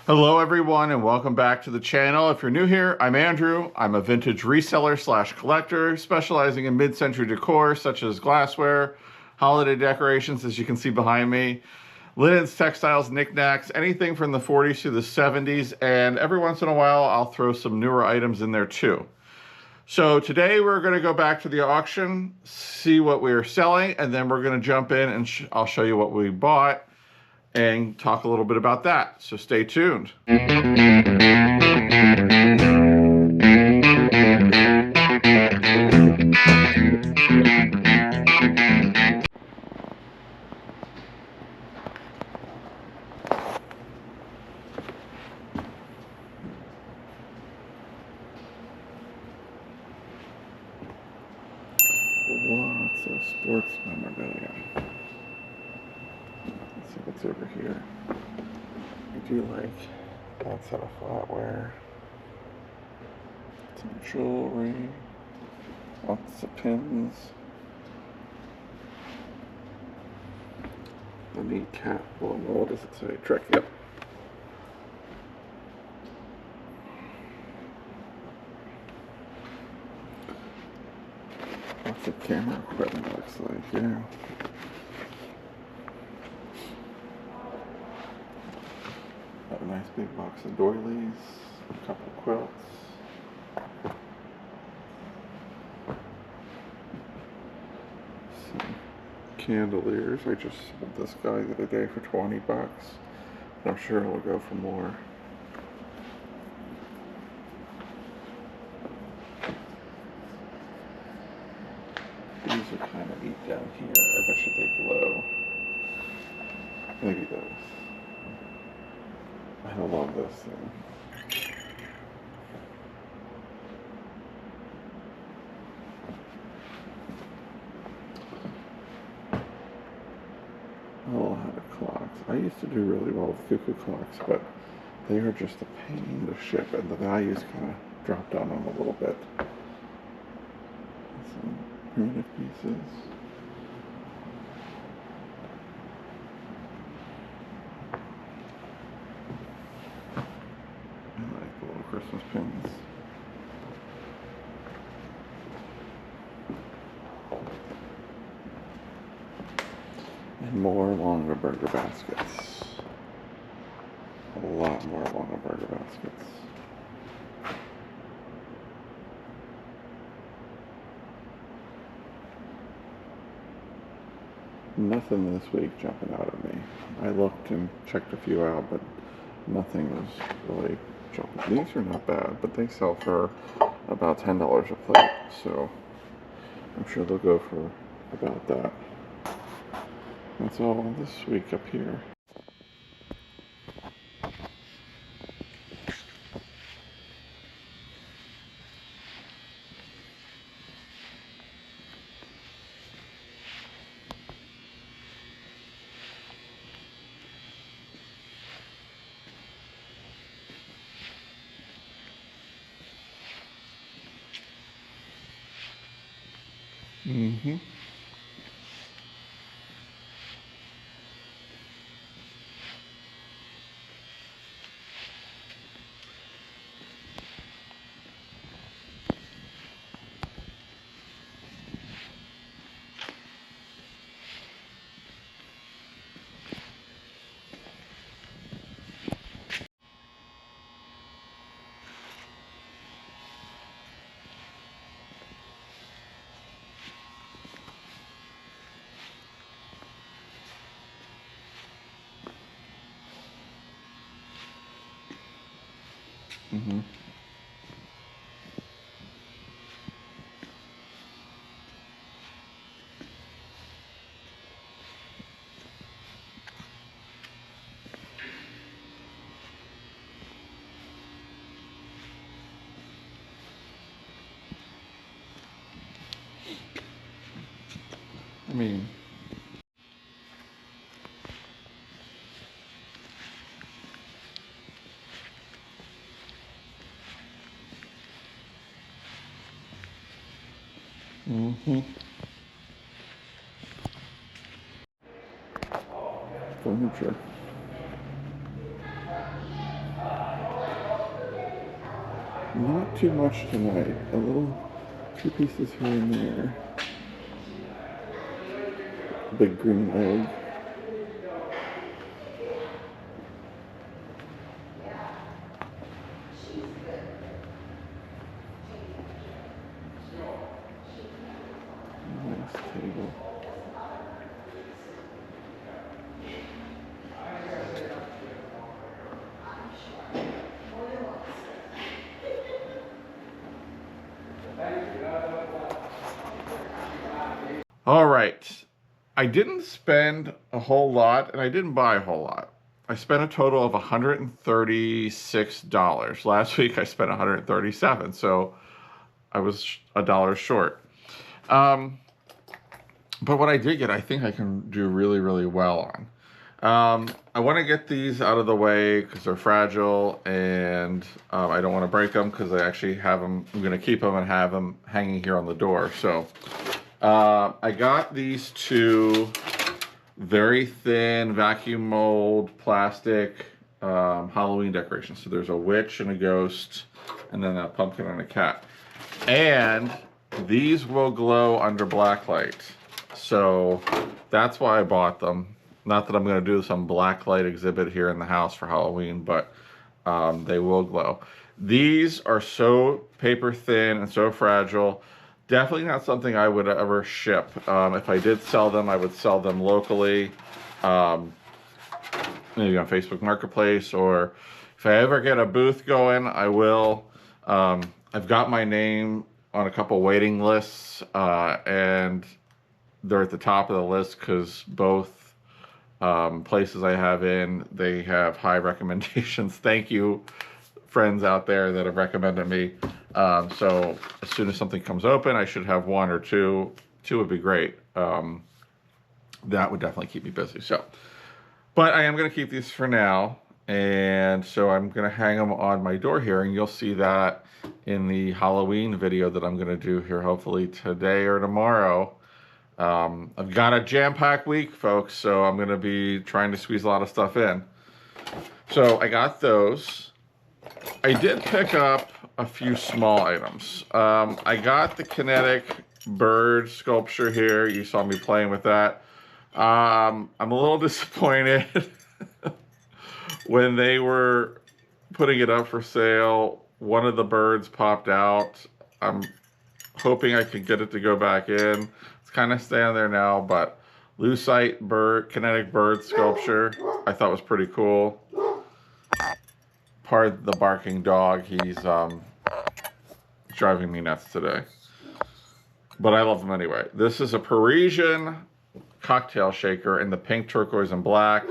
Hello everyone and welcome back to the channel. If you're new here, I'm Andrew. I'm a vintage reseller slash collector specializing in mid-century decor such as glassware, holiday decorations as you can see behind me, linens, textiles, knickknacks, anything from the 40s to the 70s, and every once in a while I'll throw some newer items in there too. So today we're going to go back to the auction, see what we're selling, and then we're going to jump in and I'll show you what we bought and talk a little bit about that. So stay tuned. Lots of sports memorabilia. Let's see what's over here. I do like that set of flatware. Some jewelry. Lots of pins. The neat cat. Well, what does it say? Trick. Yep. Lots of camera equipment, looks like, yeah. Got a nice big box of doilies, a couple quilts. Some candeliers. I just sold this guy the other day for 20 bucks. I'm sure it'll go for more. These are kind of neat down here. I bet you they glow. Maybe those. I love this thing. A lot of clocks. I used to do really well with cuckoo clocks, but they are just a pain to ship, and the values kind of dropped down on them a little bit. Some primitive pieces. I like the little Christmas pins. And more longer burger baskets. A lot more longer burger baskets. Nothing this week jumping out at me. I looked and checked a few out, but nothing was really jumping. These are not bad, but they sell for about $10 a plate, so I'm sure they'll go for about that. That's all this week up here. Mm-hmm. Mm-hmm. I mean, mm-hmm. Furniture. Not too much tonight. A little, 2 pieces here and there. Big green egg. Nice table. All right. I didn't spend a whole lot, and I didn't buy a whole lot. I spent a total of $136. Last week I spent $137, so I was $1 short. But what I did get, I think I can do really, really well on. I want to get these out of the way because they're fragile, and I don't want to break them because I actually have them. I'm going to keep them and have them hanging here on the door. So I got these 2 very thin vacuum mold plastic Halloween decorations. So there's a witch and a ghost, and then a pumpkin and a cat. And these will glow under black light. So that's why I bought them. Not that I'm going to do some black light exhibit here in the house for Halloween, but they will glow. These are so paper thin and so fragile. Definitely not something I would ever ship. If I did sell them, I would sell them locally, maybe on Facebook Marketplace, or if I ever get a booth going, I will. I've got my name on a couple waiting lists, and they're at the top of the list because both places I have in, they have high recommendations. Thank you, friends out there that have recommended me. So as soon as something comes open, I should have 1 or 2. 2 would be great. That would definitely keep me busy. So, but I am going to keep these for now. And so I'm going to hang them on my door here, and you'll see that in the Halloween video that I'm going to do here, hopefully today or tomorrow. I've got a jam-packed week, folks, so I'm going to be trying to squeeze a lot of stuff in. So I got those. I did pick up a few small items. I got the kinetic bird sculpture here. You saw me playing with that. I'm a little disappointed when they were putting it up for sale. One of the birds popped out. I'm hoping I can get it to go back in. It's kind of staying there now, but lucite bird, kinetic bird sculpture, I thought was pretty cool. Pardon the barking dog. He's driving me nuts today. But I love them anyway. This is a Parisian cocktail shaker in the pink, turquoise, and black.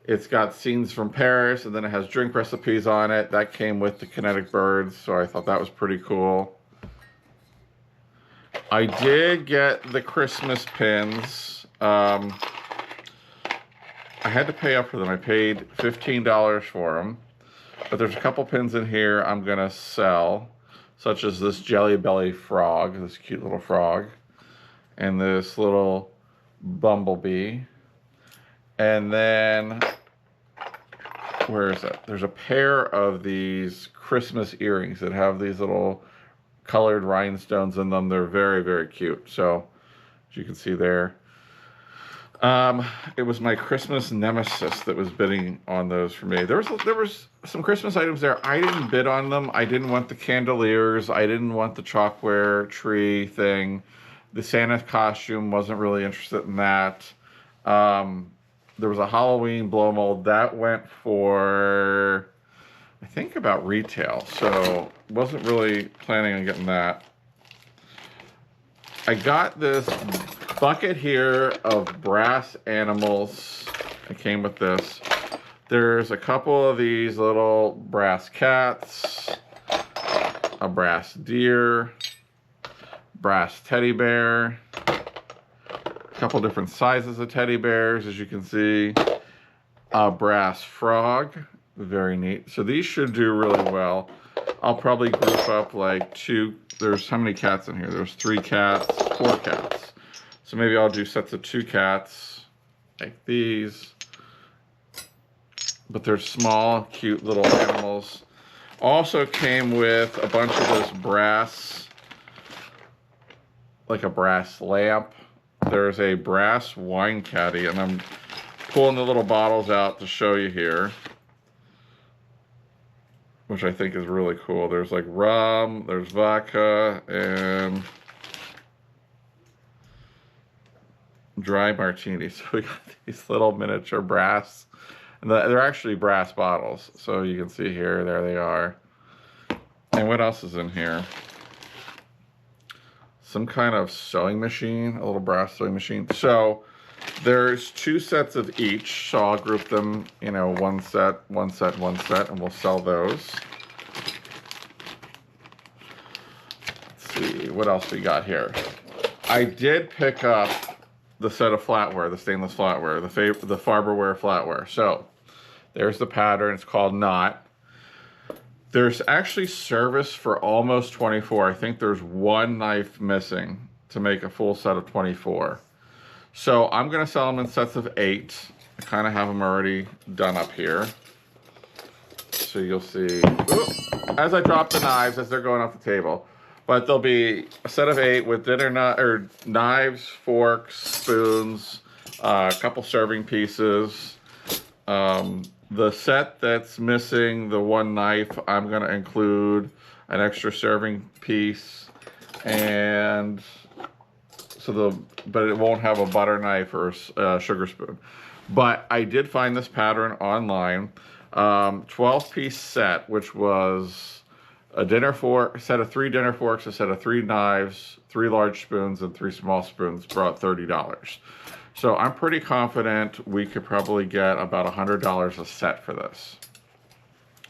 It's got scenes from Paris, and then it has drink recipes on it. That came with the kinetic birds, so I thought that was pretty cool. I did get the Christmas pins. I had to pay up for them. I paid $15 for them. But there's a couple pins in here I'm going to sell, such as this Jelly Belly frog, this cute little frog, and this little bumblebee. And then, where is it? There's a pair of these Christmas earrings that have these little colored rhinestones in them. They're very, very cute. So, as you can see there, it was my Christmas nemesis that was bidding on those for me. There was some Christmas items there. I didn't bid on them. I didn't want the chandeliers. I didn't want the chalkware tree thing. The Santa costume, wasn't really interested in that. There was a Halloween blow mold that went for, I think, about retail. So wasn't really planning on getting that. I got this bucket here of brass animals. It came with this. There's a couple of these little brass cats, a brass deer, brass teddy bear, a couple different sizes of teddy bears, as you can see, a brass frog, very neat. So these should do really well. I'll probably group up like 2, there's how many cats in here? There's 3 cats, 4 cats. So maybe I'll do sets of 2 cats, like these. But they're small, cute little animals. Also came with a bunch of this brass, like a brass lamp. There's a brass wine caddy, and I'm pulling the little bottles out to show you here, which I think is really cool. There's like rum, there's vodka, and dry martini. So we got these little miniature brass, and they're actually brass bottles. So you can see here, there they are. And what else is in here? Some kind of sewing machine, a little brass sewing machine. So there's 2 sets of each. So I'll group them, you know, one set, and we'll sell those. Let's see, what else we got here? I did pick up the set of flatware, the stainless flatware, the Farberware flatware. So there's the pattern. It's called Knot. There's actually service for almost 24. I think there's 1 knife missing to make a full set of 24. So I'm going to sell them in sets of 8. I kind of have them already done up here. So you'll see, as I drop the knives as they're going off the table. But there'll be a set of 8 with knives, forks, spoons, a couple serving pieces. The set that's missing, the 1 knife, I'm going to include an extra serving piece, and but it won't have a butter knife or a sugar spoon. But I did find this pattern online, 12-piece set, which was a set of 3 dinner forks, a set of 3 knives, 3 large spoons, and 3 small spoons, brought $30. So I'm pretty confident we could probably get about $100 a set for this.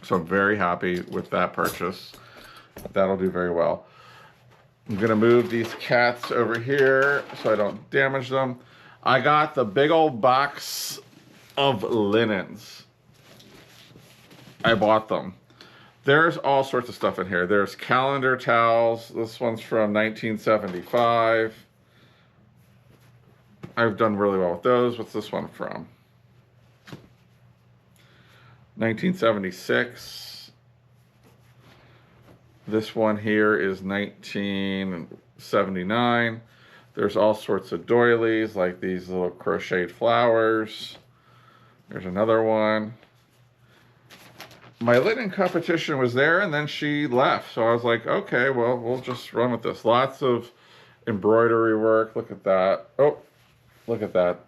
So I'm very happy with that purchase. That'll do very well. I'm gonna move these cats over here so I don't damage them. I got the big old box of linens. I bought them. There's all sorts of stuff in here. There's calendar towels. This one's from 1975. I've done really well with those. What's this one from? 1976. This one here is 1979. There's all sorts of doilies, like these little crocheted flowers. There's another one. My linen competition was there, and then she left. So I was like, okay, well, we'll just run with this. Lots of embroidery work. Look at that. Oh, look at that.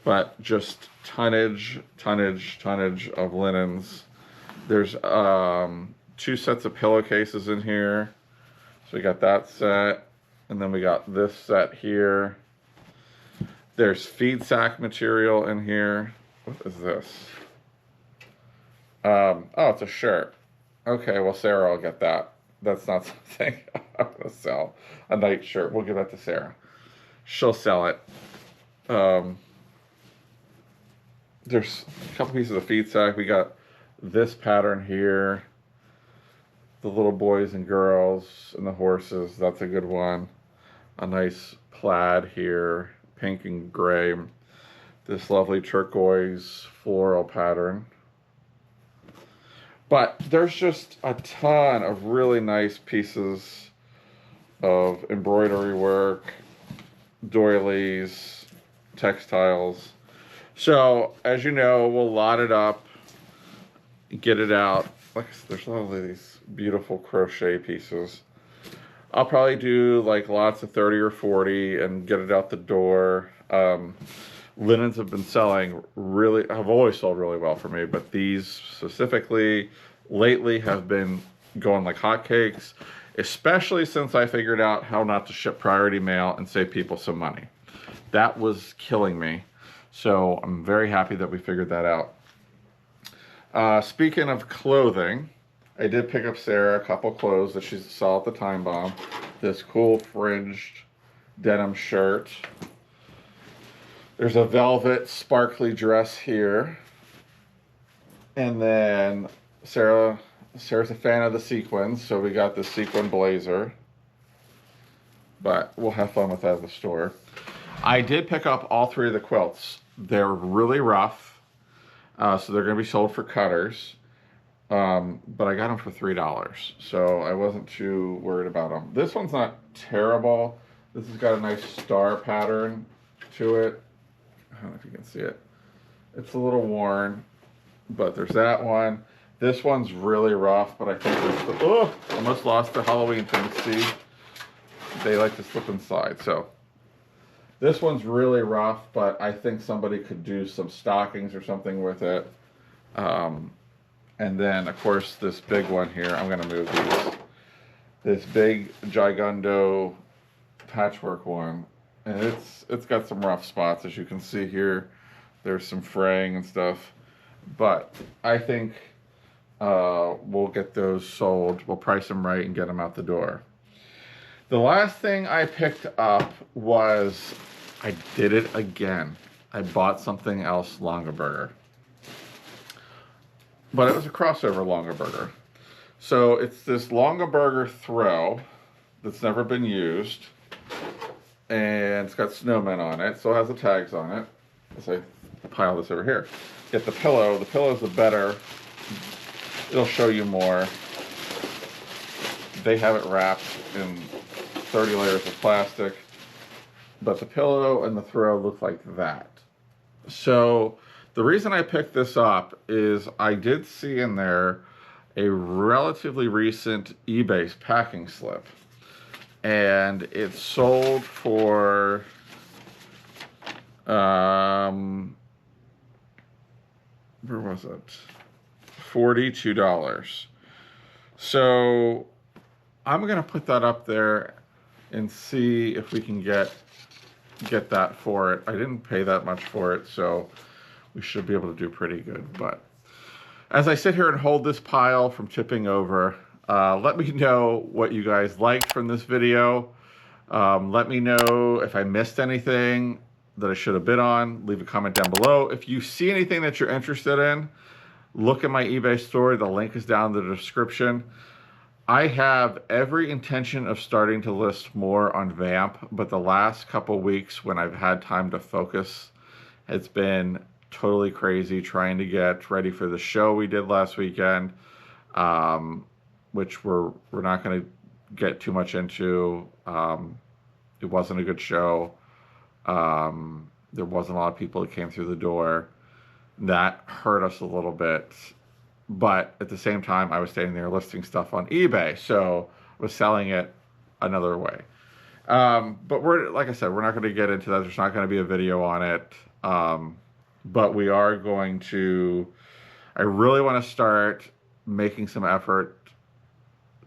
But just tonnage of linens. There's 2 sets of pillowcases in here. So we got that set, and then we got this set here. There's feed sack material in here. What is this? Oh, it's a shirt. Okay, well, Sarah will get that. That's not something I'm gonna sell. A night shirt. We'll give that to Sarah. She'll sell it. There's a couple pieces of feed sack. We got this pattern here. The little boys and girls and the horses. That's a good one. A nice plaid here. Pink and gray. This lovely turquoise floral pattern. But there's just a ton of really nice pieces of embroidery work, doilies, textiles. So, as you know, we'll lot it up, get it out. Like, there's a lot of these beautiful crochet pieces. I'll probably do like lots of 30 or 40 and get it out the door. Linens have been selling have always sold really well for me, but these specifically lately have been going like hotcakes, especially since I figured out how not to ship priority mail and save people some money. That was killing me. So I'm very happy that we figured that out. Speaking of clothing, I did pick up Sarah a couple clothes that she saw at the Time Bomb. This cool fringed denim shirt. There's a velvet sparkly dress here. And then Sarah's a fan of the sequins, so we got the sequin blazer. But we'll have fun with that at the store. I did pick up all 3 of the quilts. They're really rough, so they're going to be sold for cutters. but I got them for $3, so I wasn't too worried about them. This one's not terrible. This has got a nice star pattern to it. I don't know if you can see it. It's a little worn, but there's that one. This one's really rough, but I think there's the, almost lost the Halloween thing. See, they like to slip inside. So this one's really rough, but I think somebody could do some stockings or something with it. And then, of course, this big one here, I'm going to move these. This big Gigundo patchwork one. And it's got some rough spots, as you can see here. There's some fraying and stuff. But I think we'll get those sold. We'll price them right and get them out the door. The last thing I picked up was, I did it again. I bought something else Longaberger. But it was a crossover Longaberger. So it's this Longaberger throw that's never been used. And it's got snowmen on it, so it has the tags on it. As I pile this over here. Get the pillow. The pillow's the better. It'll show you more. They have it wrapped in 30 layers of plastic. But the pillow and the throw look like that. So the reason I picked this up is I did see in there a relatively recent eBay packing slip. And it sold for where was it? $42. So I'm gonna put that up there and see if we can get that for it. I didn't pay that much for it, so we should be able to do pretty good. But as I sit here and hold this pile from tipping over, let me know what you guys liked from this video. Let me know if I missed anything that I should have bid on. Leave a comment down below. If you see anything that you're interested in, look at my eBay store. The link is down in the description. I have every intention of starting to list more on Vamp, but the last couple weeks when I've had time to focus, it's been totally crazy trying to get ready for the show we did last weekend, which we're not going to get too much into. It wasn't a good show. There wasn't a lot of people that came through the door. That hurt us a little bit. But at the same time, I was standing there listing stuff on eBay, so I was selling it another way. But like I said, we're not going to get into that. There's not going to be a video on it. But we are going to, I really want to start making some effort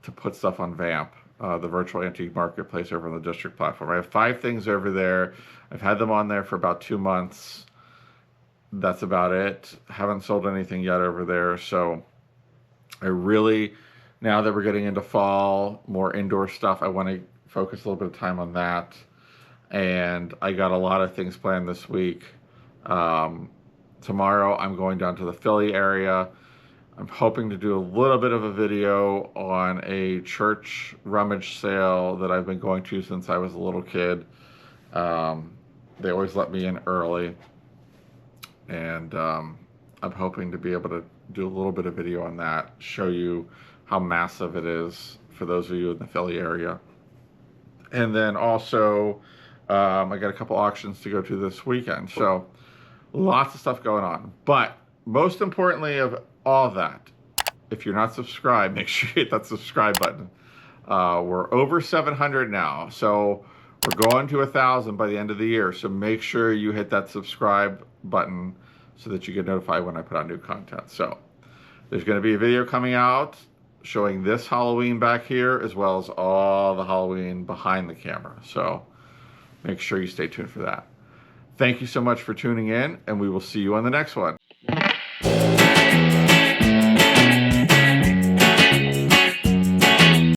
to put stuff on Vamp, the virtual antique marketplace over on the District platform. I have 5 things over there. I've had them on there for about 2 months. That's about it. Haven't sold anything yet over there. So I really, now that we're getting into fall, more indoor stuff, I want to focus a little bit of time on that. And I got a lot of things planned this week. Tomorrow I'm going down to the Philly area. I'm hoping to do a little bit of a video on a church rummage sale that I've been going to since I was a little kid. They always let me in early. And I'm hoping to be able to do a little bit of video on that, show you how massive it is for those of you in the Philly area. And then also, I got a couple auctions to go to this weekend. So lots of stuff going on. But most importantly of all of that, if you're not subscribed, make sure you hit that subscribe button. We're over 700 now. So we're going to 1,000 by the end of the year. So make sure you hit that subscribe button so that you get notified when I put out new content. So there's going to be a video coming out showing this Halloween back here, as well as all the Halloween behind the camera. So make sure you stay tuned for that. Thank you so much for tuning in, and we will see you on the next one.